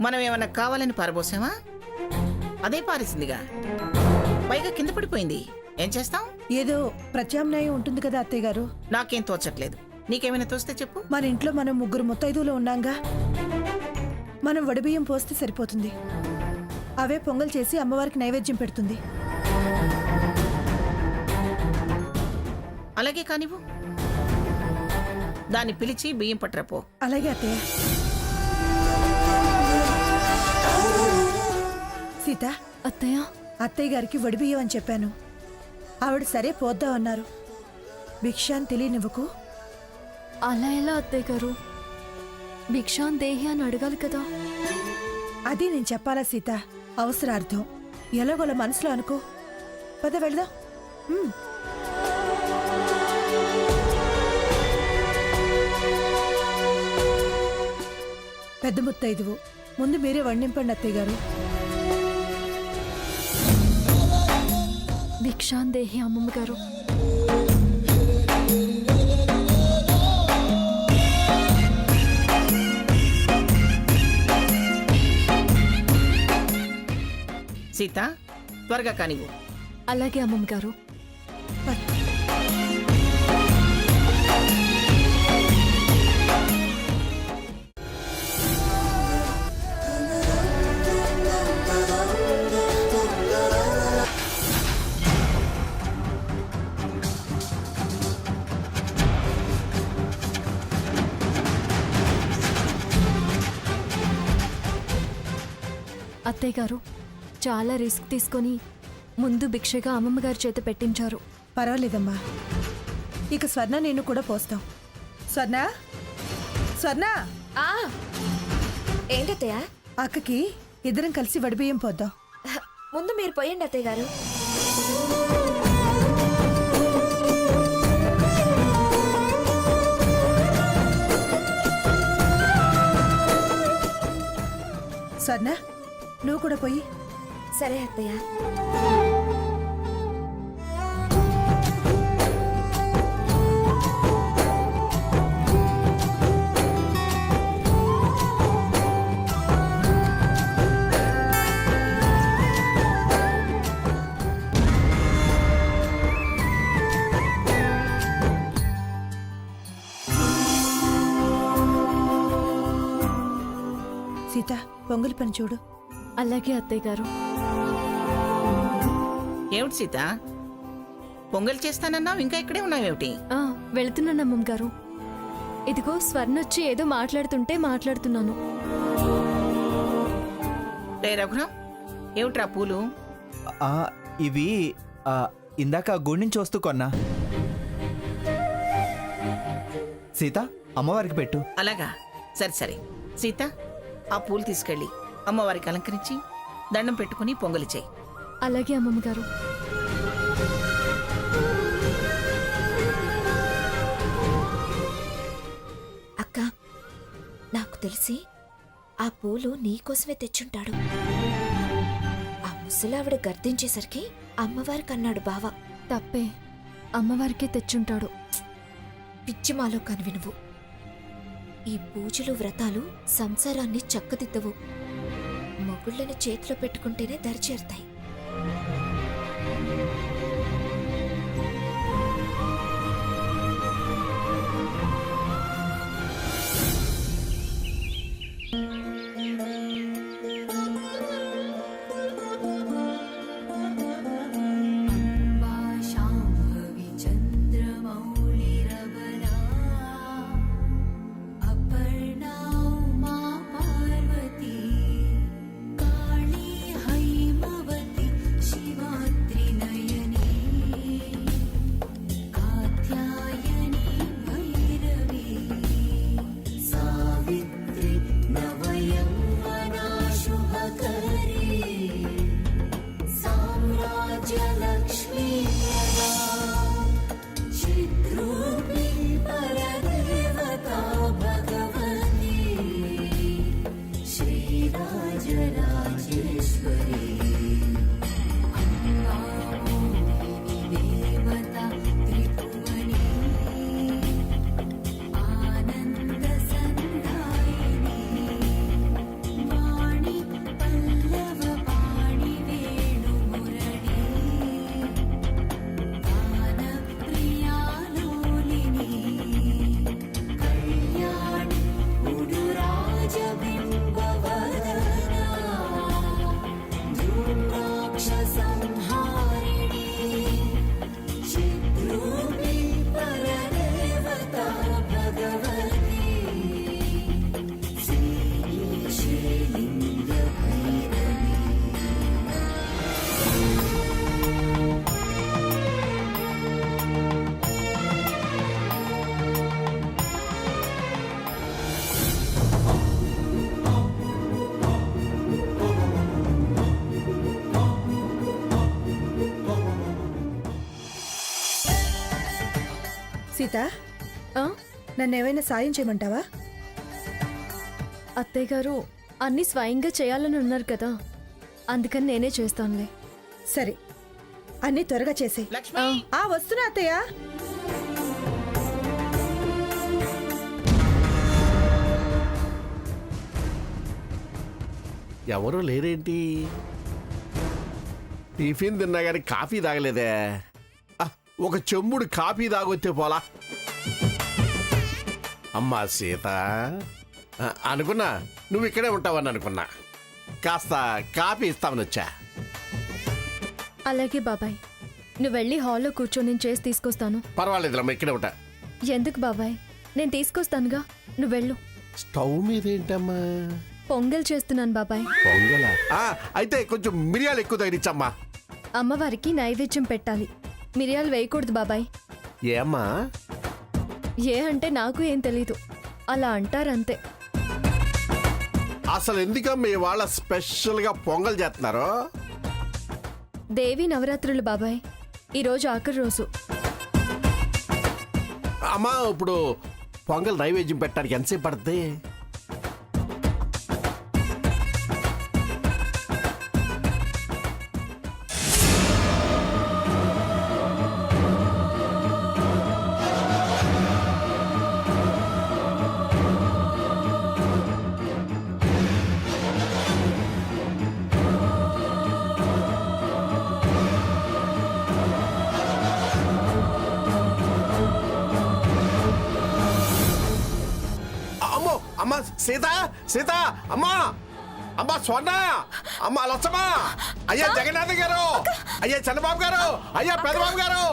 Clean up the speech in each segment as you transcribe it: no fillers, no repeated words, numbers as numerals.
మనం ఏమన్నా కావాలని పారబోసామా? అదే పారేసిందిగా, పైగా కింద పడిపోయింది. ఏం చేస్తాం? ఏదో ప్రత్యామ్నాయం ఉంటుంది కదా అత్తయ్య గారు. నాకేం తోచట్లేదు. నీకేమైనా తోస్తే చెప్పు. మన ఇంట్లో మనం ముగ్గురు ముత్తైదువులు ఉన్నాంగా, మనం వడిబియ్యం పోస్తే సరిపోతుంది. అవే పొంగల్ చేసి అమ్మవారికి నైవేద్యం పెడుతుంది. అలాగే కానివ్వు. దాన్ని పిలిచి బియ్యం పట్టరపో. అలాగే అత్తయ్య. సీత, అత్తయ్య, అత్తయ్య గారికి వడిబియ్యం అని చెప్పాను. ఆవిడ సరే పోద్దాం అన్నారు. భిక్షాన్ తెలియనివ్వకు. అలా ఎలా అత్తయ్య గారు? భిక్షాన్ దేహి అని అడగాలి కదా. అది నేను చెప్పాలా సీత? అవసరార్థం. ఎలాగోలా మనసులో అనుకో. పద వెళ్దాం. పెద్ద ముత్తైదువు, ముందు మీరే వండింపండి అత్తయ్య గారు. భిక్షాన్ దేహి అమ్మమ్మ గారు. సీత, త్వరగా కానివ్వు. అలాగే అమ్మమ్మ గారు. అత్తయ్య గారు చాలా రిస్క్ తీసుకొని ముందు భిక్షగా అమ్మమ్మ గారి చేత పెట్టించారు. పర్వాలేదమ్మా. ఇక స్వర్ణ నేను కూడా పోస్తాం. స్వర్ణ, స్వర్ణ, ఏంటత్తయ్య? అక్కకి ఇద్దరం కలిసి వడిబియ్యం పోద్దాం. ముందు మీరు పోయండి అత్తయ్య గారు. స్వర్ణ, నువ్వు కూడా పోయి. సరే అత్తయ్య. సీత, పొంగలి పని చూడు. అలాగే అత్తయ్య గారు. ఏమిటి సీత, పొంగల్ చేస్తానన్నావు, ఇంకా ఇక్కడే ఉన్నావేమిటి? వెళుతున్నాను అమ్మమ్మ గారు. ఇదిగో స్వర్ణ వచ్చి ఏదో మాట్లాడుతున్నాను. రే రఘురాం, ఏమిట్రా పూలు? ఇవి ఇందాక గుడి నుంచి వస్తూ కొన్నా. సీత, అమ్మవారికి పెట్టు. అలాగా, సరే సరే. సీత, ఆ పూలు తీసుకెళ్ళి అమ్మవారికి అలంకరించి దండం పెట్టుకుని పొంగలి చేయి. అలాగే అమ్మమ్మ గారు. అక్క, నాకు తెలిసి ఆ పూలు నీకోసమే తెచ్చుంటాడు. ఆ ముసలావిడ గర్దించేసరికి అమ్మవారికి అన్నాడు బావ. తప్పే, అమ్మవారికే తెచ్చుంటాడు. పిచ్చిమాలో కనివి నువ్వు. ఈ పూజలు వ్రతాలు సంసారాన్ని చక్కదిద్దవు. మొగుళ్ళని చేతిలో పెట్టుకుంటేనే దరిచేరుతాయి. अपर्णा मा पार्वती काली हैमवती సీత ఆ? నన్ను ఏమైనా సాయం చేయమంటావా? అత్తయ్య గారు అన్నీ స్వయంగా చేయాలని ఉన్నారు కదా, అందుకని నేనే చేస్తానులే. సరే, అన్నీ త్వరగా చేసే. లక్ష్మి వస్తున్నా అత్తయ్య. ఎవరూ లేరేంటి? టిఫిన్ తిన్నా కానీ కాఫీ తాగలేదే. ఆ, ఒక చెంబుడు కాఫీ తాగొచ్చే పోలా. అమ్మా సీత, అనుకున్నా నువ్వు ఇక్కడే ఉంటావని అనుకున్నా. కాస్త కాఫీ ఇస్తామని వచ్చా. అలాగే బాబాయ్, నువ్వు వెళ్ళి హాల్లో కూర్చొని నేను చేసి తీసుకొస్తాను. పర్వాలేదులమ్మా, ఇక్కడే ఉంటా. ఎందుకు బాబాయ్, నేను తీసుకొస్తానుగా, నువ్వు వెళ్ళు. స్టవ్ మీద ఏంటమ్మా? పొంగల్ చేస్తున్నాను బాబాయ్. పొంగలా? అయితే కొంచెం మిరియాలు ఎక్కువ తగిలిచ్చమ్మా. అమ్మవారికి నైవేద్యం పెట్టాలి, మిరియాలు వేయకూడదు బాబాయ్. ఏమ్మా? ఏ అంటే నాకు ఏం తెలీదు, అలా అంటారంతే. అసలు ఎందుకమ్మా ఇవాళ స్పెషల్గా పొంగల్ చేస్తున్నారు? దేవి నవరాత్రులు బాబాయ్, ఈరోజు ఆఖరి రోజు. అమ్మా, ఇప్పుడు పొంగల్ నైవేద్యం పెట్టడానికి ఎంతసేపు పడుతుంది? అమ్మో, అమ్మా సీత, సీత, అమ్మా, అమ్మా స్వర్ణ, అమ్మా లచ్చమ్మ, అయ్యా జగన్నాథ్ గారు, అయ్యా చంద్రబాబు గారు, అయ్యా పెదబాబు గారు,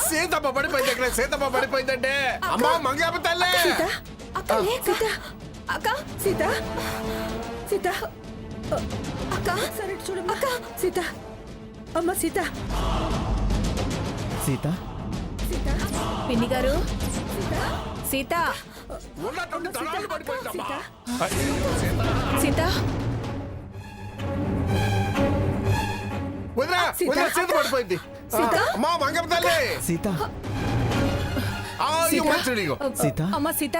సీతమ్మ పడిపోయింది. ఇక్కడ సీతమ్మ పడిపోయిందంటే అమ్మా మంగమ్మ తల్లి. సీత, సీత, సీత, అక్క, సరే చూడమ్మా. సీత, అమ్మ సీత, సీత పిన్ని గారు, సీత ఉన్నట్టుండి తలాలు పడిపోయిందమ్మా. సీత వదినా, వదినా, సీత పడిపోయింది. అమ్మా మంగమ్మ తల్లి. సీత ఇగో మంచినీళ్ళు ఇగో. సీత అమ్మా సీత,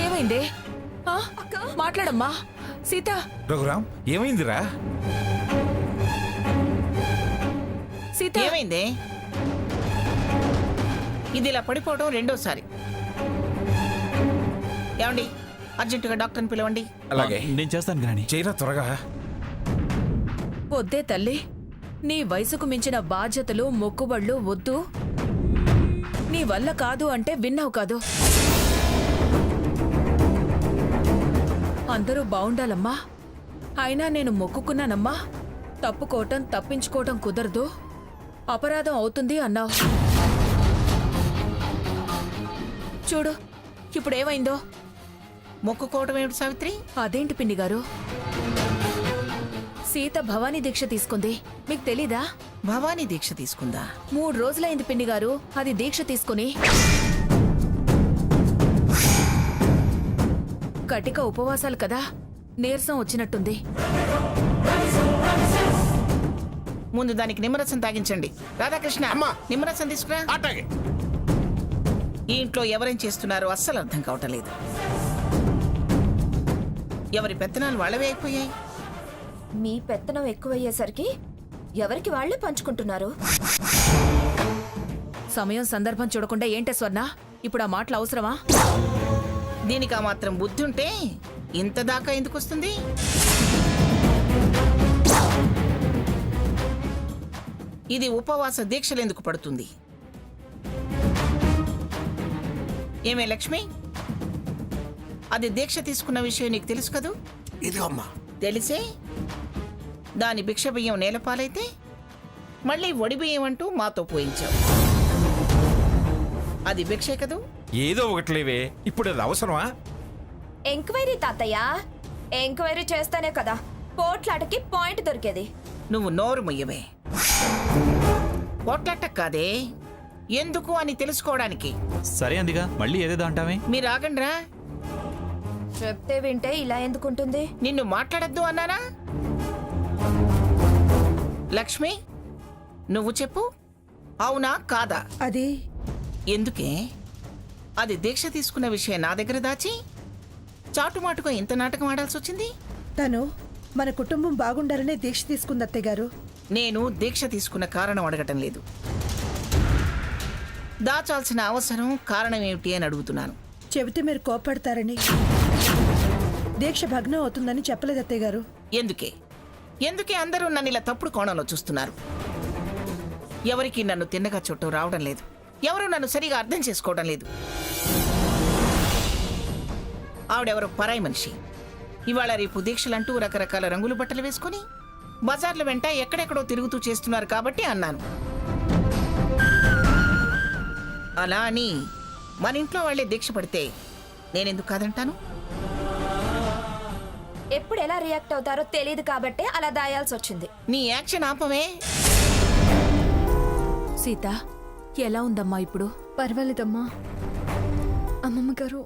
ఏమైంది? ఆ? మాట్లాడమ్మా సీత. రఘురామ్, ఏమైందిరా? సీత ఏమైంది? ఇది ఇలా పడిపోవడం రెండోసారి. ఏమండి, అర్జెంటుగా డాక్టర్ని పిలవండి. అలాగే, నేను చేస్తాను గ్రాని. చేయరా త్వరగా. వద్దే తల్లి, నీ వయసుకు మించిన బాధ్యతలు మొక్కుబళ్ళు వద్దు. నీ వల్ల కాదు అంటే విన్నావు కాదు. అందరూ బావుండాలమ్మా. అయినా నేను మొక్కుకున్నానమ్మా. తప్పుకోవటం తప్పించుకోవటం కుదరదు, అపరాధం అవుతుంది అన్నావు. చూడు ఇప్పుడేమైందో. మొక్కుకోవటం ఏమిటి సావిత్రి? అదేంటి పిన్ని గారు, సీత భవానీ దీక్ష తీసుకుంది, మీకు తెలీదా? భవానీ దీక్ష తీసుకుందా? 3 రోజులైంది పిన్ని గారు అది దీక్ష తీసుకుని. కటిక ఉపవాసాలు కదా, నీరసం వచ్చినట్టుంది. ముందు దానికి నిమ్మరసం తాగించండి. రాధాకృష్ణ, అమ్మా. నిమ్మరసం తీసుకురా. అట్టాగే. ఈ ఇంట్లో ఎవరేం చేస్తున్నారో అస్సలు అర్థం కావటం లేదు. ఎవరి పెత్తనాలు వాళ్ళవే అయిపోయాయి. మీ పెత్తనం ఎక్కువయ్యేసరికి ఎవరికి వాళ్లే పంచుకుంటున్నారు. సమయం సందర్భం చూడకుండా ఏంటే స్వర్ణ ఇప్పుడు ఆ మాటలు అవసరమా? దీనికి ఆ మాత్రం బుద్ధి ఉంటే ఇంత దాకా ఎందుకు వస్తుంది? ఇది ఉపవాస దీక్షలు ఎందుకు పడుతుంది? ఏమే లక్ష్మి, అది దీక్ష తీసుకున్న విషయం నీకు తెలుసు కదూ? ఇది అమ్మా తెలిసే దాని భిక్ష బియ్యం నేలపాలైతే మళ్ళీ ఒడి బియ్యం అంటూ మాతో పోయించావు. అది భిక్షే కదూ? ఏదో ఒకటి లేవే, ఇప్పుడు అది అవసరమా? ఎంక్వైరీ తాతయ్య, ఎంక్వైరీ చేస్తానే కదా పోట్లాటకి పాయింట్ దొరికేది. నువ్వు నోరు మొయ్యవే. పోట్లాట కాదే, ఎందుకు అని తెలుసుకోవడానికి. సరే అందుగా మళ్ళీ ఏదేదో అంటామే. మీరు ఆగండ్రా. చెప్తే వింటే ఇలా ఎందుకుంటుంది? నిన్ను మాట్లాడద్దు అన్నానా? లక్ష్మి, నువ్వు చెప్పు, అవునా కాదా? అది ఎందుకే అది దీక్ష తీసుకున్న విషయం నా దగ్గర దాచి చాటుమాటుగా ఇంత నాటకం ఆడాల్సి వచ్చింది? తను మన కుటుంబం బాగుండాలనే దీక్ష తీసుకుంది అత్తయ్య గారు. నేను దీక్ష తీసుకున్న కారణం అడగటం లేదు, దాచాల్సిన అవసరం కారణం ఏమిటి అని అడుగుతున్నాను. చెబితే మీరు కోప్పడతారని దీక్ష భగ్నం అవుతుందని చెప్పలేదు అత్తయ్య గారు. ఎందుకే అందరూ నన్ను ఇలా తప్పుడు కోణంలో చూస్తున్నారు? ఎవరికి నన్ను తిన్నగా చుట్టూ రావడం లేదు, ఎవరు నన్ను సరిగా అర్థం చేసుకోవడం లేదు. ఆవిడెవరో పరాయి మనిషి. ఇవాళ రేపు దీక్షలంటూ రకరకాల రంగుల బట్టలు వేసుకుని బజార్ల వెంట ఎక్కడెక్కడో తిరుగుతూ చేస్తున్నారు కాబట్టి అన్నాను. అలా అని మన ఇంట్లో వాళ్ళే దీక్ష పడితే నేనెందుకు కాదంటాను? ఎప్పుడు ఎలా రియాక్ట్ అవుతారో తెలియదు కాబట్టే అలా దాయాల్సి వచ్చింది. నీ యాక్షన్ ఆపవే. సీత ఎలా ఉందమ్మా ఇప్పుడు? పర్వాలేదమ్మా. అమ్మమ్మ గారు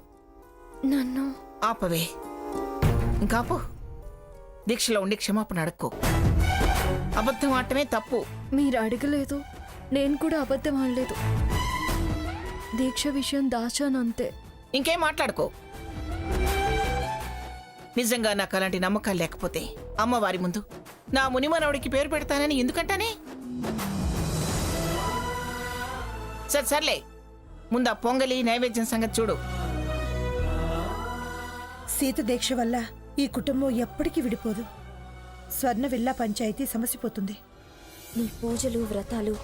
నన్ను ఆపవే, ఇంకాపు. దీక్షలో ఉండి క్షమాపణ అడక్కో. అబద్ధం ఆడటమే తప్పు. మీరు అడగలేదు, నేను కూడా అబద్ధం ఆడలేదు. దీక్ష విషయం దాచానంతే. ఇంకేం మాట్లాడుకో. నిజంగా నాకు అలాంటి నమ్మకాలు లేకపోతే అమ్మవారి ముందు నా మునిమనవుడికి పేరు పెడతానని ఎందుకంటానే? సర్లే, ముందు ఆ పొంగలి నైవేద్యం సంగతి చూడు. సీత దీక్ష వల్ల ఈ కుటుంబం ఎప్పటికీ విడిపోదు. స్వర్ణ విల్లా పంచాయతీ సమసిపోతుంది. నీ పూజలు వ్రతాలు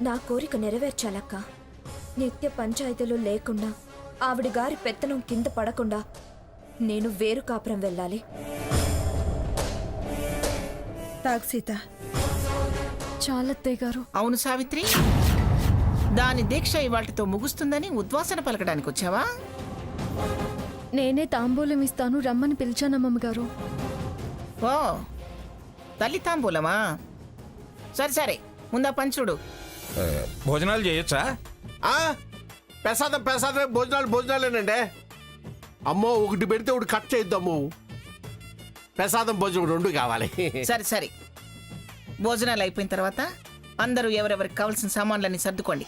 నా కోరిక నెరవేర్చాలక్క. నిత్య పంచాయతీలు లేకుండా ఆవిడ గారి పెత్తనం కింద పడకుండా నేను వేరు కాపురం వెళ్ళాలి. తాగు సీత. చాలత్తయ్య గారు. అవును సావిత్రి, దాని దీక్ష ఇవాళ్టితో ముగుస్తుందని ఉద్వాసన పలకడానికి వచ్చావా? నేనే తాంబూలం ఇస్తాను రమ్మని పిలిచానమ్మమ్మ గారు. ఓ, తల్లి తాంబూలమా? సరే, ముందా పంచుడు. భోజనాలు చేయొచ్చా? ప్రసాదం భోజనాలేనండి. అమ్మో, ఒకటి పెడితే ఒకటి కట్ చేయొద్దమ్మో. ప్రసాదం భోజనం రెండు కావాలి. సరే, భోజనాలు అయిపోయిన తర్వాత అందరూ ఎవరెవరికి కావాల్సిన సామాన్లన్నీ సర్దుకోండి.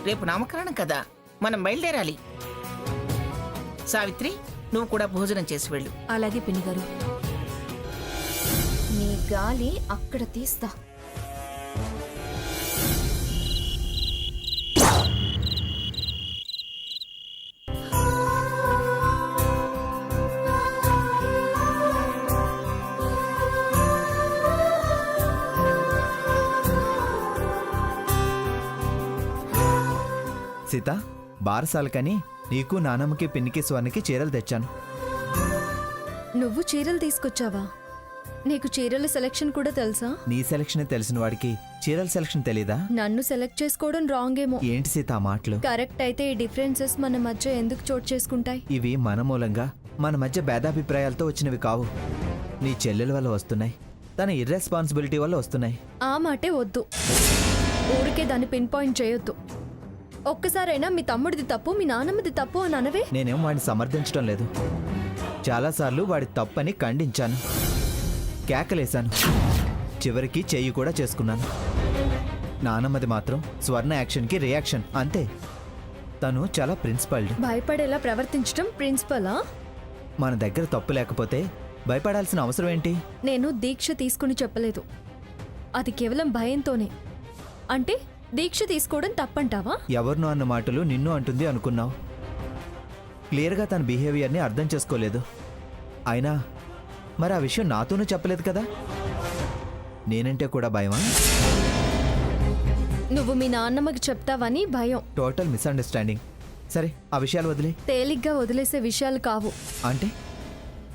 రేపు నామకరణం కదా, మనం బయలుదేరాలి. సావిత్రి, నువ్వు కూడా భోజనం చేసి వెళ్ళు. అలాగే పిన్ని గారు. నీ గాలి అక్కడ తీస్తా. సీత, బారసాలకని నీకు నానమ్మకి పిన్నికి స్వర్ణకి చీరలు తెచ్చాను. నువ్వు చీరలు తీసుకొచ్చావా? నీకు చీరల సెలెక్షన్ కూడా తెలుసా? నీ సెలక్షన్ తెలిసిన వాడికి చీరల సెలక్షన్ తెలీదా? నన్ను సెలెక్ట్ చేసుకోవడం రాంగ్ ఏమో. ఏంటి సీత ఆ మాటలు? కరెక్ట్ అయితే ఈ డిఫరెన్సెస్ మన మధ్య ఎందుకు చోటు చేసుకుంటాయి? ఇవి మన మూలంగా మన మధ్య భేదాభిప్రాయాలతో వచ్చినవి కావు. నీ చెల్లెల వల్ల వస్తున్నాయి, తన ఇర్రెస్పాన్సిబిలిటీ వల్ల వస్తున్నాయి. ఆ మాటే వద్దు. ఊరికే దాన్ని పిన్ పాయింట్ చేయొద్దు. ఒక్కసారైనా మీ తమ్ముడిది తప్పు, మీ నాన్నమ్మది తప్పు అని అనవే. నేనేం వాడిని సమర్థించడం లేదు. చాలాసార్లు వాడి తప్పని ఖండించాను, కేకలేశాను, చివరికి చెయ్యి కూడా చేసుకున్నాను. నానమ్మది మాత్రం స్వర్ణ యాక్షన్కి రియాక్షన్ అంతే. తను చాలా ప్రిన్సిపల్డ్. భయపడేలా ప్రవర్తించడం ప్రిన్సిపలా? మన దగ్గర తప్పు లేకపోతే భయపడాల్సిన అవసరం ఏంటి? నేను దీక్ష తీసుకుని చెప్పలేదు, అది కేవలం భయంతోనే. అంటే దీక్ష తీసుకోవడం తప్పంటావా? ఎవరినో అన్న మాటలు నిన్ను అంటుంది అనుకున్నావు. క్లియర్గా తన బిహేవియర్ని అర్థం చేసుకోలేదు. అయినా మరి ఆ విషయం నాతోనూ చెప్పలేదు కదా. నేనంటే కూడా భయమా? నువ్వు మీ నాన్నమ్మకి చెప్తావని భయం. Total misunderstanding. సరే, ఆ విషయాలు వదిలే. తేలిగ్గా వదిలేసే విషయాలు కావు. అంటే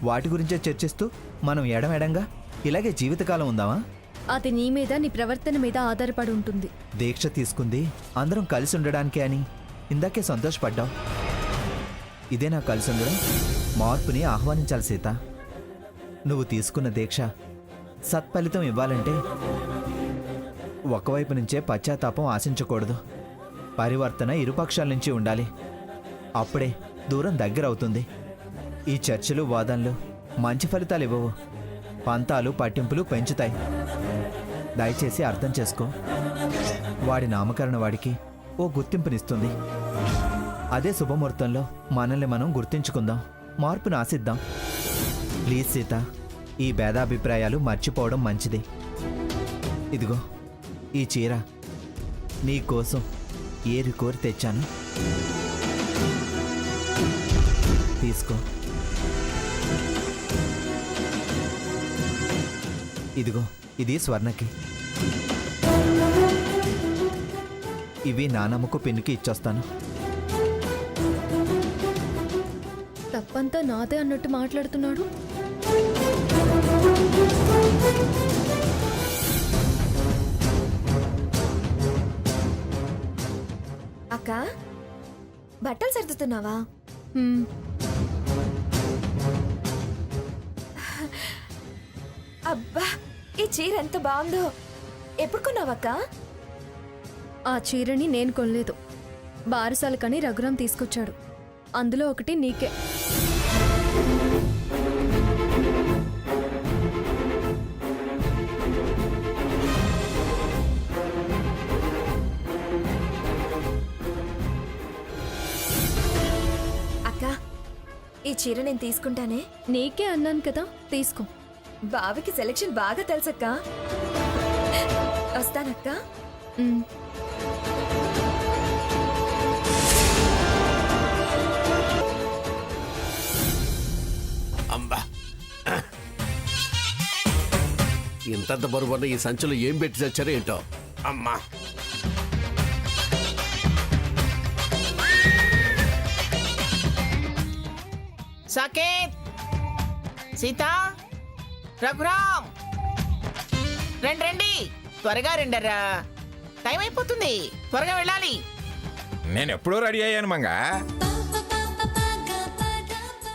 వాటి గురించే చర్చిస్తూ మనం ఎడమెడంగా ఇలాగే జీవితకాలం ఉందామా? అది నీ మీద, నీ ప్రవర్తన మీద ఆధారపడి ఉంటుంది. దీక్ష తీసుకుంది అందరం కలిసి ఉండడానికే అని ఇందాకే సంతోషపడ్డావు. ఇదే నాకు కలిసి ఉండడం. మార్పుని ఆహ్వానించాలి సీత. నువ్వు తీసుకున్న దీక్ష సత్ఫలితం ఇవ్వాలంటే ఒకవైపు నుంచే పశ్చాత్తాపం ఆశించకూడదు. పరివర్తన ఇరుపక్షాల నుంచి ఉండాలి. అప్పుడే దూరం దగ్గర అవుతుంది. ఈ చర్చలు, వాదనలు మంచి ఫలితాలు ఇవ్వవు, పంతాలు పట్టింపులు పెంచుతాయి. దయచేసి అర్థం చేసుకో. వాడి నామకరణ వాడికి ఓ గుర్తింపునిస్తుంది. అదే శుభముహూర్తంలో మనల్ని మనం గుర్తించుకుందాం, మార్పును ఆశిద్దాం. ప్లీజ్ సీత, ఈ భేదాభిప్రాయాలు మర్చిపోవడం మంచిది. ఇదిగో ఈ చీర నీ కోసం ఏరి కోరి తెచ్చాను, తీసుకో. ఇదిగో ఇది స్వర్ణకి, ఇవి నానమ్మకు పిన్నికి ఇచ్చొస్తాను. తప్పంతా నాదే అన్నట్టు మాట్లాడుతున్నాడు. అక్క, బట్టలు సర్దుతున్నావా? హ్మ్, అబ్బా, ఈ చీర ఎంత బాగుందో. ఎప్పుడు కొన్నావక్క? ఆ చీరని నేను కొనలేదు, బారసాలకని రఘురాం తీసుకొచ్చాడు. అందులో ఒకటి నీకే. అక్క, ఈ చీర నేను తీసుకుంటానే. నీకే అన్నాను కదా, తీసుకో. బావికి సెలెక్షన్ బాగా తెలుసక్క. వస్తానక్క. హ్మ్. అంబా, ఇంతంత బరువున్న ఈ సంచులు ఏం పెట్టి తెచ్చారో ఏంటో. అమ్మా, సాకేత్, సీత, రఘురామ్, రండి రండి, త్వరగా రండర్రా, టైం అయిపోతుంది, త్వరగా వెళ్ళాలి. నేను ఎప్పుడో రెడీ అయ్యాను మంగా.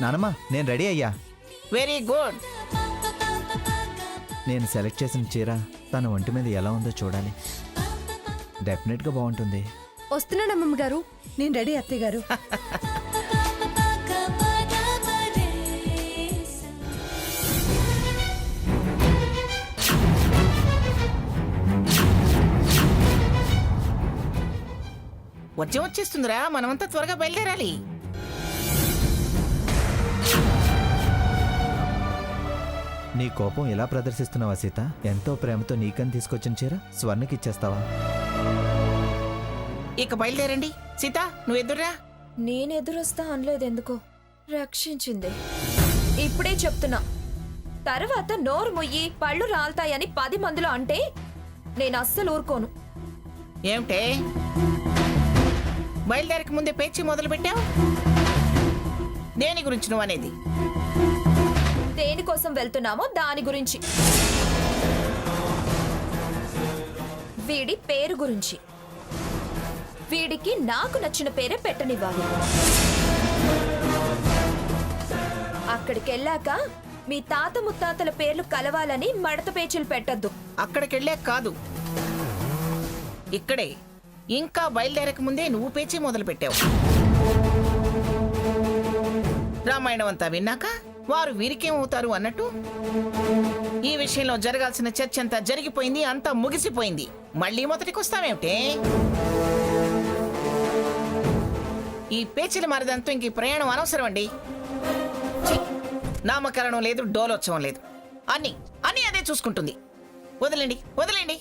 నానమ్మ నేను రెడీ అయ్యా. Very good. నేను సెలెక్ట్ చేసిన చీర తన ఒంటి మీద ఎలా ఉందో చూడాలి. డెఫినెట్గా బాగుంటుంది. వస్తున్నాడు అమ్మమ్మ గారు. నేను రెడీ అత్తయ్య గారు. వచ్చేస్తుందిరా, మనమంతా త్వరగా బయలుదేరాలి. నీ కోపం ఎలా ప్రదర్శిస్తున్నావా సీత? ఎంతో ప్రేమతో నీకని తీసుకొచ్చిన చీర స్వర్ణకి ఇచ్చేస్తావా? ఇక బయలుదేరండి. సీత, నువ్వు ఎదురురా. నేనెదురొస్తా అనలేదు, ఎందుకో రక్షించింది. ఇప్పుడే చెప్తున్నా, తర్వాత నోరు మొయ్యి పళ్ళు రాల్తాయని 10 మందిలో అంటే నేను అస్సలు ఊరుకోను. ఏమిటే బయలుదేరక ముందే పేచి మొదలు పెట్టావు? దేని గురించి నువ్వు అనేది? దేనికోసం వెళ్తున్నామో దాని గురించి, వీడి పేరు గురించి. వీడికి నాకు నచ్చిన పేరే పెట్టనివ్వాలి. అక్కడికి వెళ్ళాక మీ తాత ముత్తాతల పేర్లు కలవాలని మడత పేచీలు పెట్టద్దు. అక్కడికెళ్ళాక కాదు, ఇక్కడే. ఇంకా బయలుదేరక ముందే నువ్వు పేచి మొదలు పెట్టావు. రామాయణం అంతా విన్నాక వారు వీరికేమవుతారు అన్నట్టు ఈ విషయంలో జరగాల్సిన చర్చ అంతా జరిగిపోయింది, అంతా ముగిసిపోయింది. మళ్ళీ మొదటికొస్తామేమిటే? ఈ పేచీల మరదంతో ఇంక ఈ ప్రయాణం అనవసరం అండి. ఛీ! నామకరణం లేదు, డోలోత్సవం లేదు, అన్నీ అదే చూసుకుంటుంది. వదిలేండి, వదిలేండి.